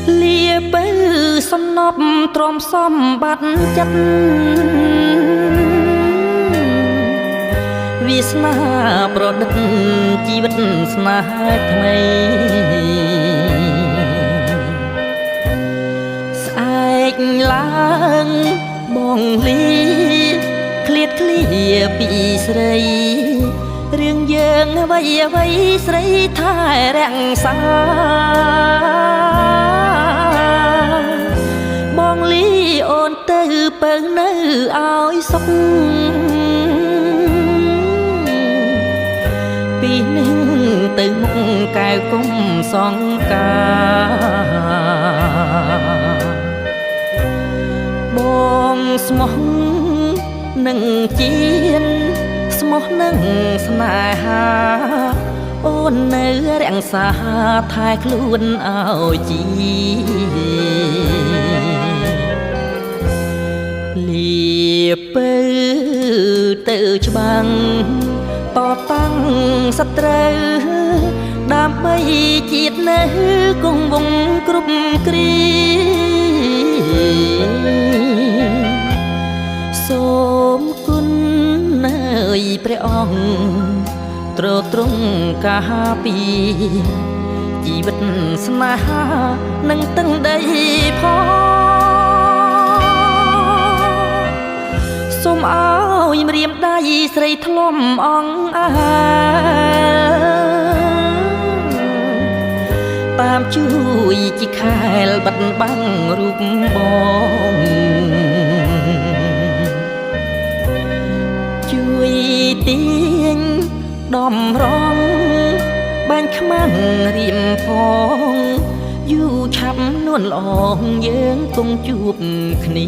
lia bơ xăm nóc tròm xóm bát chất vì sna pro đất chi vật sna thay sạch lang bong lyเคลียปีสไรเรื่องเยิงไว้สไรท่าแรงสาบองลีโอนเตอเปิงเนื้อเอาสกปีหนึ่งตึงมุงกายกุมสองกาบองสมองนึ่งเจียนสมองนึ่งสนาหาโอนเนื้อแรงสาทายคลุนเอาจีเลียเปื้อเตือฉบังต่อตั้งสตรีดามไปจีดเนื้อกงวงกรุบกรีសូមគុណនៅព្រះអង្គទ្រទ្រង់ការពីជីវិតស្នេហានឹងតឹងដីផងសូមឲ្យម្រាមដៃស្រីធ្លុំអង្អើតាមជួយជីខែលបាត់បាំងរូបបងជួយទាញដំរងបាញ់ខ្មាំងរៀមផងយូរឆាប់នួនល្អងយើងគង់ជួបគ្នា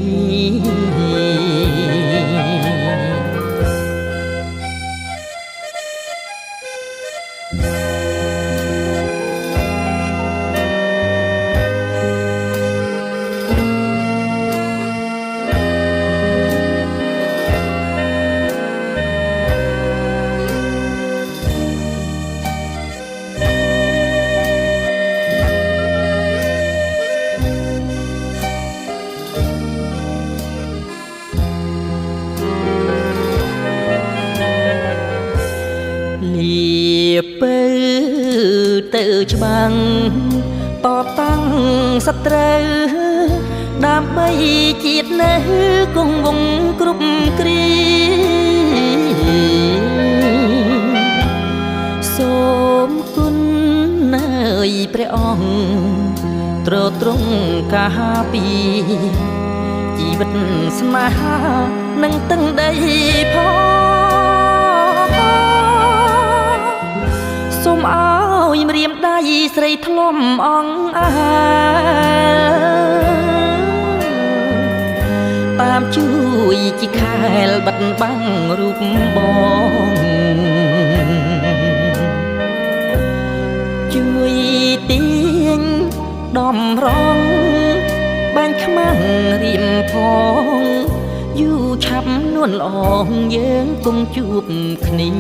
เปื้อเตือฉบังต่อตั้งสตรีดามไปจีดเนื้อกงวงกรุบกรีសូមគុណនៅព្រះអង្គទ្រទ្រង់ការពីជីវិតស្នេហានឹងតឹងដីផងសូមឲ្យម្រាមដៃស្រីធ្លុំអង្អើតាមជួយជីខែលបាត់បាំងរូបបងជួយទាញដំរងបាញ់ខ្មាំងរៀមផងយូរឆាប់នួនល្អងយើងគង់ជួបគ្នា